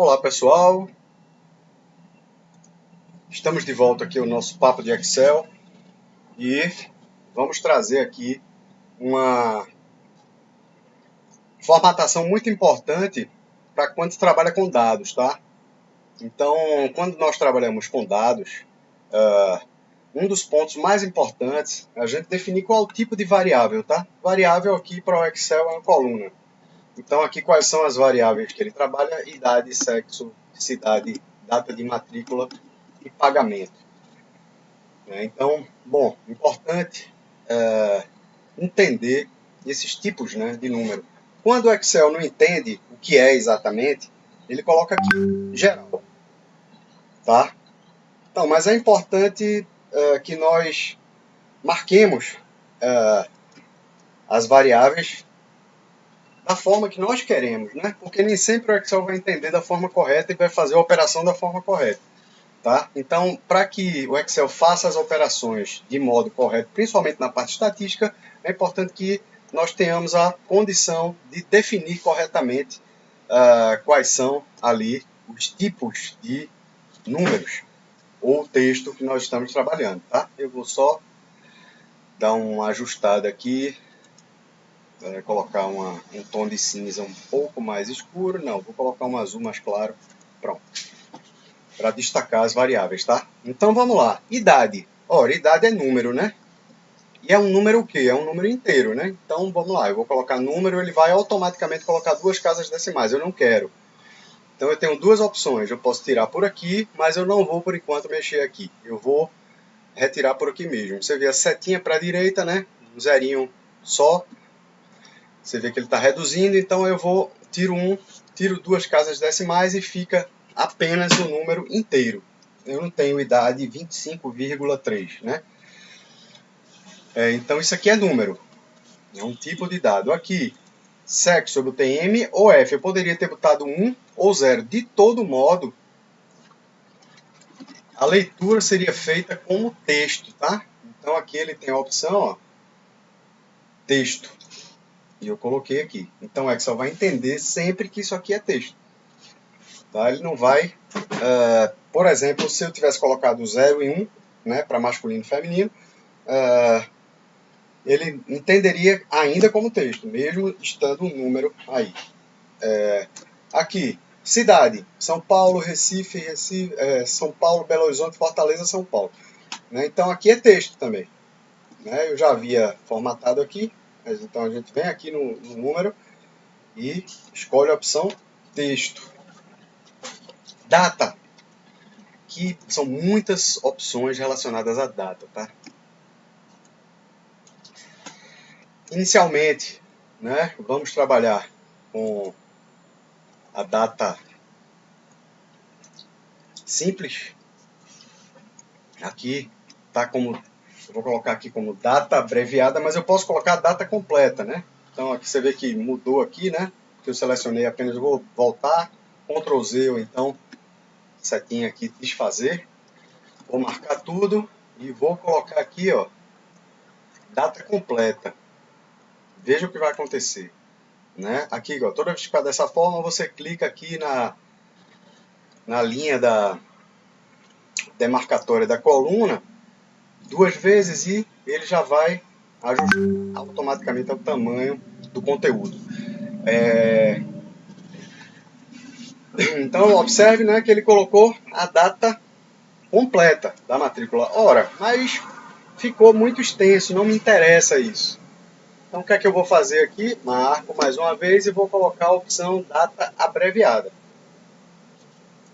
Olá pessoal, estamos de volta aqui ao nosso papo de Excel e vamos trazer aqui uma formatação muito importante para quando se trabalha com dados, tá? Então, quando nós trabalhamos com dados, um dos pontos mais importantes é a gente definir qual tipo de variável, tá? Variável aqui para o Excel é uma coluna. Então aqui quais são as variáveis que ele trabalha: idade, sexo, cidade, data de matrícula e pagamento. Então, bom, importante entender esses tipos, né, de número. Quando o Excel não entende o que é exatamente, ele coloca aqui, geral. Tá? Então, mas é importante que nós marquemos as variáveis da forma que nós queremos, né? Porque nem sempre o Excel vai entender da forma correta e vai fazer a operação da forma correta. Tá? Então, para que o Excel faça as operações de modo correto, principalmente na parte estatística, é importante que nós tenhamos a condição de definir corretamente quais são ali os tipos de números ou texto que nós estamos trabalhando. Tá? Eu vou só dar uma ajustada aqui, colocar um tom de cinza um pouco mais escuro. Não, vou colocar um azul mais claro. Pronto. Para destacar as variáveis, tá? Então vamos lá. Idade. Ora, idade é número, né? E é um número o quê? É um número inteiro, né? Então vamos lá. Eu vou colocar número, ele vai automaticamente colocar duas casas decimais. Eu não quero. Então eu tenho duas opções. Eu posso tirar por aqui, mas eu não vou por enquanto mexer aqui. Eu vou retirar por aqui mesmo. Você vê a setinha para a direita, né? Um zerinho só. Você vê que ele está reduzindo, então eu vou, tiro duas casas decimais e fica apenas o número inteiro. Eu não tenho idade 25,3, né? Então isso aqui é número, é um tipo de dado. Aqui, sexo, eu botei M ou F. Eu poderia ter botado 1 ou 0. De todo modo, a leitura seria feita como texto, tá? Então aqui ele tem a opção, ó, texto. E eu coloquei aqui. Então o Excel vai entender sempre que isso aqui é texto. Tá? Ele não vai, por exemplo, se eu tivesse colocado 0 e 1, né, para masculino e feminino, ele entenderia ainda como texto, mesmo estando um número aí. Aqui, cidade, São Paulo, Recife, São Paulo, Belo Horizonte, Fortaleza, São Paulo. Né? Então aqui é texto também. Né? Eu já havia formatado aqui, mas então a gente vem aqui no número e escolhe a opção texto. Data, que são muitas opções relacionadas à data, tá? Inicialmente, né, vamos trabalhar com a data simples. Aqui tá como, eu vou colocar aqui como data abreviada, mas eu posso colocar a data completa, né? Então aqui você vê que mudou aqui, né? Que eu selecionei apenas, eu vou voltar, Ctrl Z ou então setinha aqui desfazer. Vou marcar tudo e vou colocar aqui, ó, data completa. Veja o que vai acontecer. Né? Aqui, ó, toda vez que ficar dessa forma, você clica aqui na linha da demarcatória da coluna duas vezes e ele já vai ajustar automaticamente ao tamanho do conteúdo. Então, observe, né, que ele colocou a data completa da matrícula. Ora, mas ficou muito extenso, não me interessa isso. Então, o que é que eu vou fazer aqui? Marco mais uma vez e vou colocar a opção data abreviada.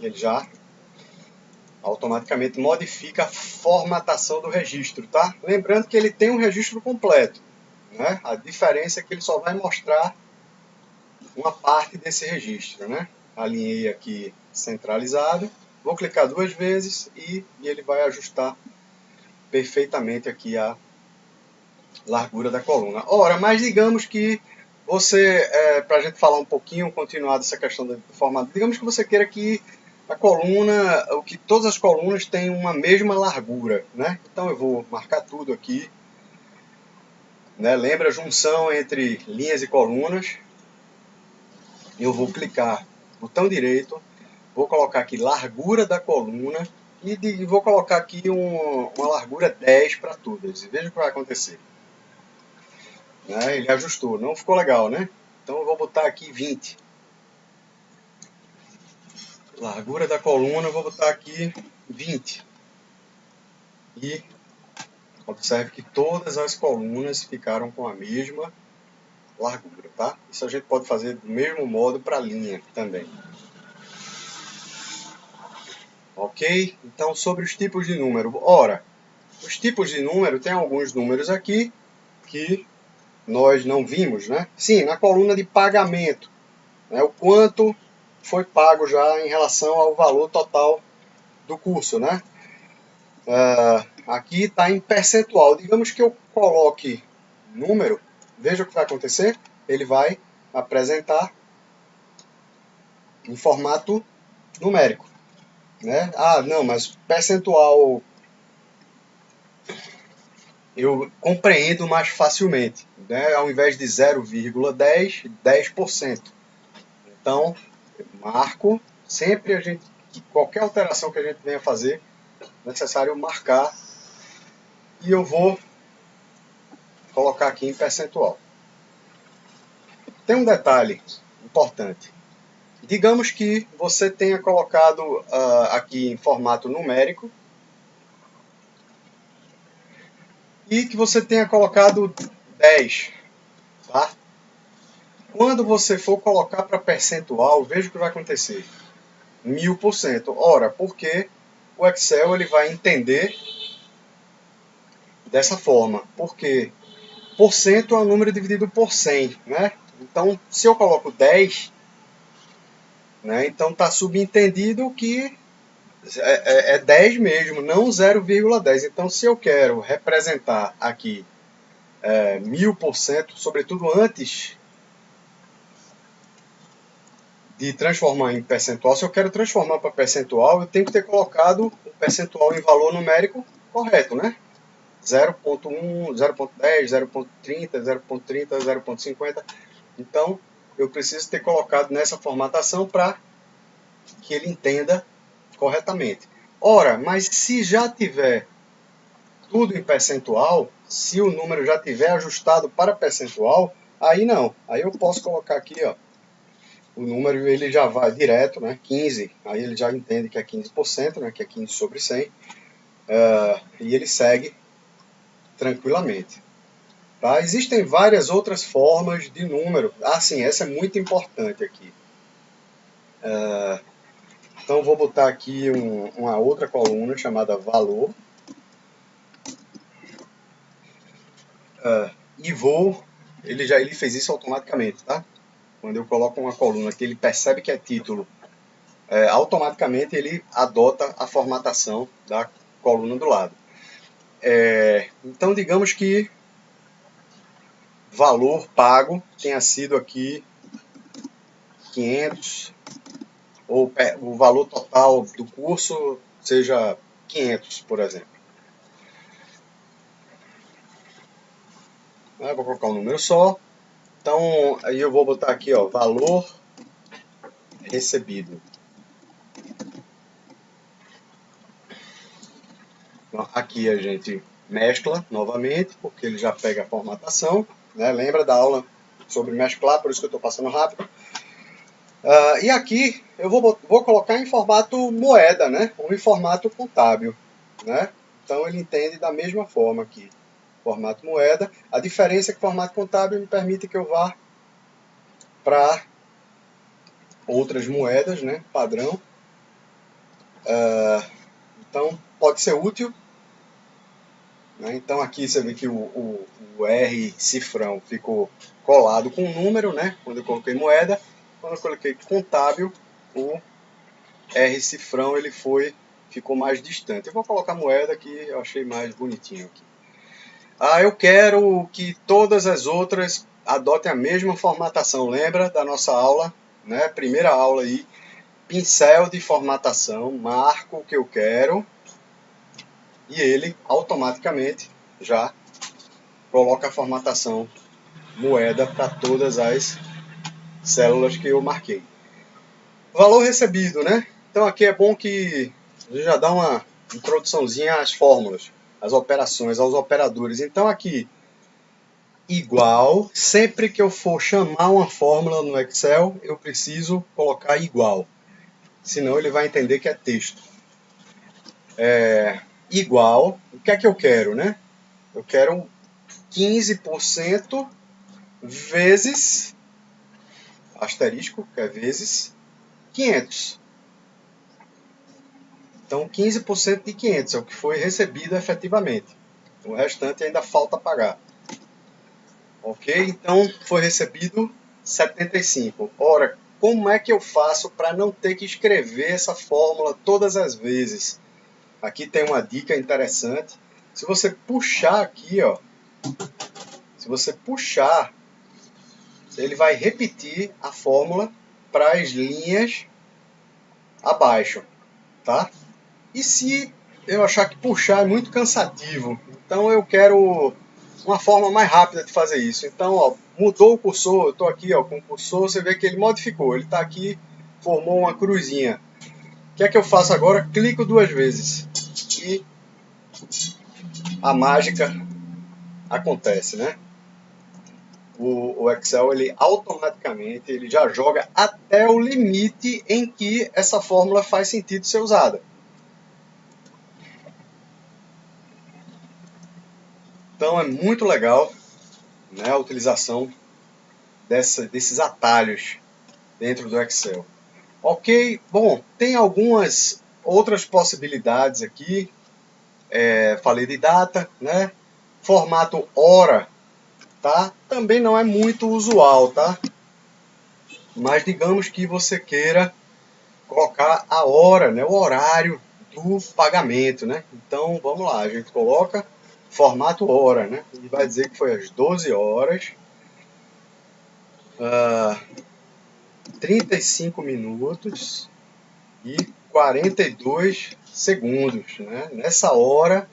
Ele já automaticamente modifica a formatação do registro, tá? Lembrando que ele tem um registro completo, né? A diferença é que ele só vai mostrar uma parte desse registro, né? Alinhei aqui centralizado, vou clicar duas vezes e ele vai ajustar perfeitamente aqui a largura da coluna. Ora, mas digamos que você, para a gente falar um pouquinho, continuar dessa questão do formato, digamos que você queira que a coluna, que todas as colunas tenham uma mesma largura, né? Então eu vou marcar tudo aqui, né? Lembra a junção entre linhas e colunas. Eu vou clicar botão direito, vou colocar aqui largura da coluna e vou colocar aqui uma largura 10 para todas. E veja o que vai acontecer. Né? Ele ajustou, não ficou legal, né? Então eu vou botar aqui 20. Largura da coluna, eu vou botar aqui 20. E observe que todas as colunas ficaram com a mesma largura, tá? Isso a gente pode fazer do mesmo modo para a linha também. Ok? Então, sobre os tipos de número. Ora, os tipos de número, tem alguns números aqui que nós não vimos, né? Sim, na coluna de pagamento, né? O quanto foi pago já em relação ao valor total do curso, né? Aqui está em percentual. Digamos que eu coloque número, veja o que vai acontecer. Ele vai apresentar em formato numérico, né? Ah, não, mas percentual eu compreendo mais facilmente, né? Ao invés de 0,10, 10%. Então, eu marco, sempre qualquer alteração que a gente venha fazer, é necessário marcar, e eu vou colocar aqui em percentual. Tem um detalhe importante. Digamos que você tenha colocado aqui em formato numérico e que você tenha colocado 10, tá? Quando você for colocar para percentual, veja o que vai acontecer. 1000%. Ora, porque o Excel ele vai entender dessa forma. Porque por cento é um número dividido por 100, né? Então, se eu coloco 10, né, então está subentendido que é 10 mesmo, não 0,10. Então, se eu quero representar aqui 1000%, sobretudo antes de transformar em percentual, se eu quero transformar para percentual, eu tenho que ter colocado o percentual em valor numérico correto, né? 0,1, 0,10, 0,30, 0,30, 0,50. Então, eu preciso ter colocado nessa formatação para que ele entenda corretamente. Ora, mas se já tiver tudo em percentual, se o número já tiver ajustado para percentual, aí não. Aí eu posso colocar aqui, ó, o número ele já vai direto, né, 15. Aí ele já entende que é 15%, né, que é 15 sobre 100. E ele segue tranquilamente. Tá? Existem várias outras formas de número. Ah, sim, essa é muito importante aqui. Então, vou botar aqui uma outra coluna chamada valor. E ele fez isso automaticamente, tá? Quando eu coloco uma coluna que ele percebe que é título, automaticamente ele adota a formatação da coluna do lado. Então, digamos que valor pago tenha sido aqui 500, ou o valor total do curso seja 500, por exemplo. Vou colocar um número só. Então, aí eu vou botar aqui, ó, valor recebido. Então, aqui a gente mescla novamente, porque ele já pega a formatação, né? Lembra da aula sobre mesclar, por isso que eu estou passando rápido. E aqui eu vou colocar em formato moeda, né? Ou em formato contábil, né? Então ele entende da mesma forma aqui, formato moeda. A diferença é que formato contábil me permite que eu vá para outras moedas, né? Padrão. Então pode ser útil. Né? Então aqui você vê que o R cifrão ficou colado com o número, né? Quando eu coloquei moeda. Quando eu coloquei contábil, o R cifrão ele ficou mais distante. Eu vou colocar moeda que eu achei mais bonitinho aqui. Eu quero que todas as outras adotem a mesma formatação. Lembra da nossa aula, né? Primeira aula aí, pincel de formatação, marco o que eu quero e ele automaticamente já coloca a formatação moeda para todas as células que eu marquei. Valor recebido, né? Então aqui é bom que já dá uma introduçãozinha às fórmulas, às operações, aos operadores. Então aqui, igual, sempre que eu for chamar uma fórmula no Excel, eu preciso colocar igual. Senão ele vai entender que é texto. Igual, o que é que eu quero, né? Eu quero 15% vezes, asterisco, que é vezes, 500. Então 15% de 500 é o que foi recebido efetivamente. O restante ainda falta pagar. Ok? Então foi recebido 75. Ora, como é que eu faço para não ter que escrever essa fórmula todas as vezes? Aqui tem uma dica interessante. Se você puxar aqui, ó, se você puxar, ele vai repetir a fórmula para as linhas abaixo, tá? E se eu achar que puxar é muito cansativo, então eu quero uma forma mais rápida de fazer isso. Então, ó, mudou o cursor, eu estou aqui ó, com o cursor, você vê que ele modificou, ele está aqui, formou uma cruzinha. O que é que eu faço agora? Clico 2 vezes e a mágica acontece, né? O Excel ele automaticamente ele já joga até o limite em que essa fórmula faz sentido ser usada. Então é muito legal, né, a utilização desses atalhos dentro do Excel. Ok, bom, tem algumas outras possibilidades aqui. Falei de data, né? Formato hora, tá? Também não é muito usual, tá? Mas digamos que você queira colocar a hora, né? O horário do pagamento, né? Então vamos lá, a gente coloca formato hora, né? E vai dizer que foi às 12 horas. 35 minutos e 42 segundos. Né? Nessa hora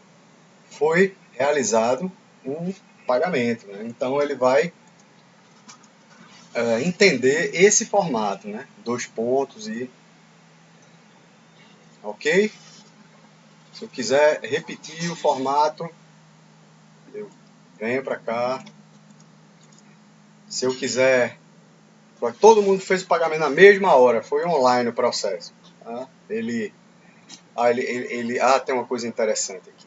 foi realizado o pagamento. Né? Então ele vai entender esse formato, né? 2 pontos e... Ok? Se eu quiser repetir o formato, eu venho para cá. Se eu quiser... Todo mundo fez o pagamento na mesma hora, foi online o processo. Tá? Tem uma coisa interessante aqui.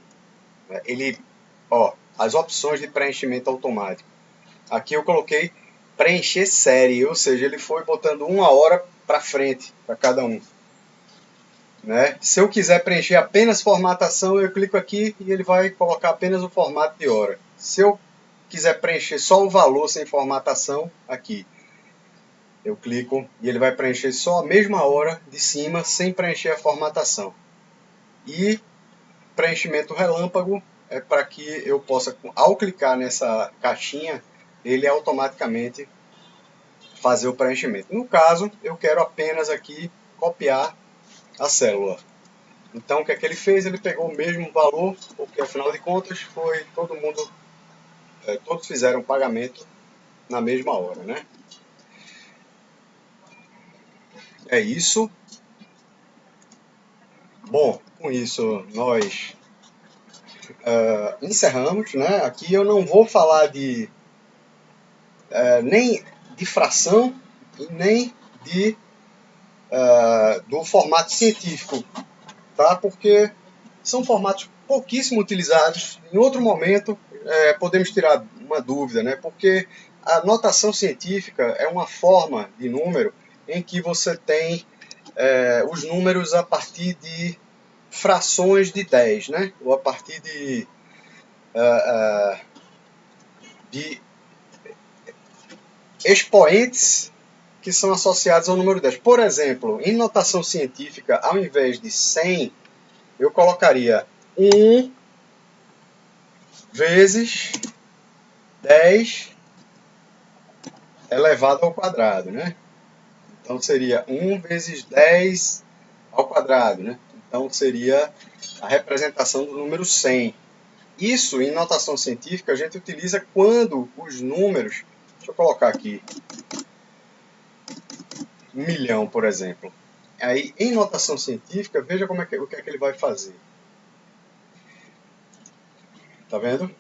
As opções de preenchimento automático. Aqui eu coloquei preencher série, ou seja, ele foi botando 1 hora para frente para cada um. Né? Se eu quiser preencher apenas formatação, eu clico aqui e ele vai colocar apenas o formato de hora. Se eu quiser preencher só o valor sem formatação, aqui eu clico e ele vai preencher só a mesma hora de cima sem preencher a formatação. E preenchimento relâmpago é para que eu possa, ao clicar nessa caixinha, ele automaticamente fazer o preenchimento. No caso, eu quero apenas aqui copiar a célula. Então, o que é que ele fez? Ele pegou o mesmo valor, porque afinal de contas foi todos fizeram o pagamento na mesma hora, né? É isso. Bom, com isso nós encerramos, né? Aqui eu não vou falar de nem de fração e nem do formato científico, tá? Porque são formatos pouquíssimo utilizados. Em outro momento podemos tirar uma dúvida, né? Porque a notação científica é uma forma de número em que você tem os números a partir de frações de 10, né? Ou a partir de expoentes que são associados ao número 10. Por exemplo, em notação científica, ao invés de 100, eu colocaria 1 vezes 10 elevado ao quadrado, né? Então seria 1 vezes 10 ao quadrado, né? Então seria a representação do número 100. Isso, em notação científica, a gente utiliza quando os números... Deixa eu colocar aqui 1 milhão, por exemplo. Aí, em notação científica, veja o que é que ele vai fazer. Tá vendo?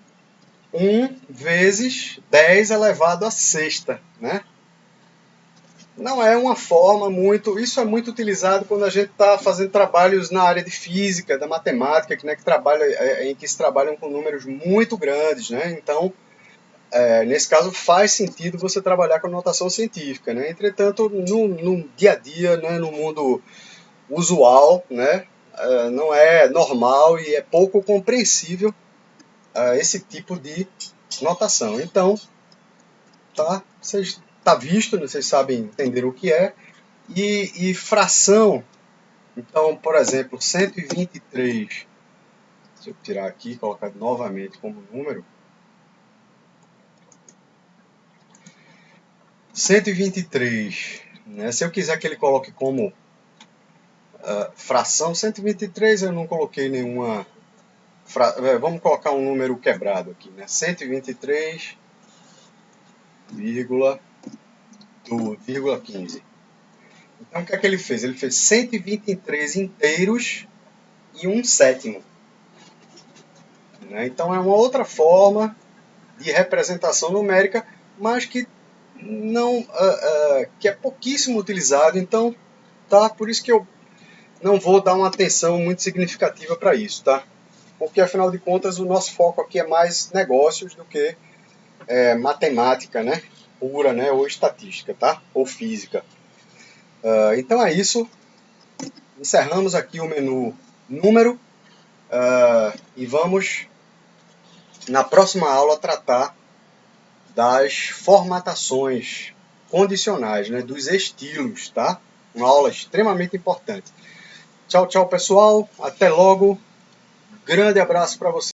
1 vezes 10 elevado à sexta, né? Não é uma forma muito... Isso é muito utilizado quando a gente está fazendo trabalhos na área de física, da matemática, que, né, em que se trabalham com números muito grandes, né? Então, nesse caso, faz sentido você trabalhar com notação científica, né? Entretanto, no dia a dia, né, no mundo usual, né, não é normal e é pouco compreensível esse tipo de notação. Então, tá visto, né, vocês sabem entender o que é. E fração, então, por exemplo, 123, se eu tirar aqui e colocar novamente como número, 123, né, se eu quiser que ele coloque como fração, 123 eu não coloquei nenhuma... Vamos colocar um número quebrado aqui, né, 123,15. Então, o que é que ele fez? Ele fez 123 inteiros e 1/7. Né? Então, é uma outra forma de representação numérica, mas que não, que é pouquíssimo utilizado. Então, por isso que eu não vou dar uma atenção muito significativa para isso, tá? Porque, afinal de contas, o nosso foco aqui é mais negócios do que matemática, né? Pura, né? Ou estatística, tá? Ou física. Então é isso. Encerramos aqui o menu número e vamos, na próxima aula, tratar das formatações condicionais, né? Dos estilos, tá? Uma aula extremamente importante. Tchau, tchau, pessoal. Até logo. Grande abraço para vocês.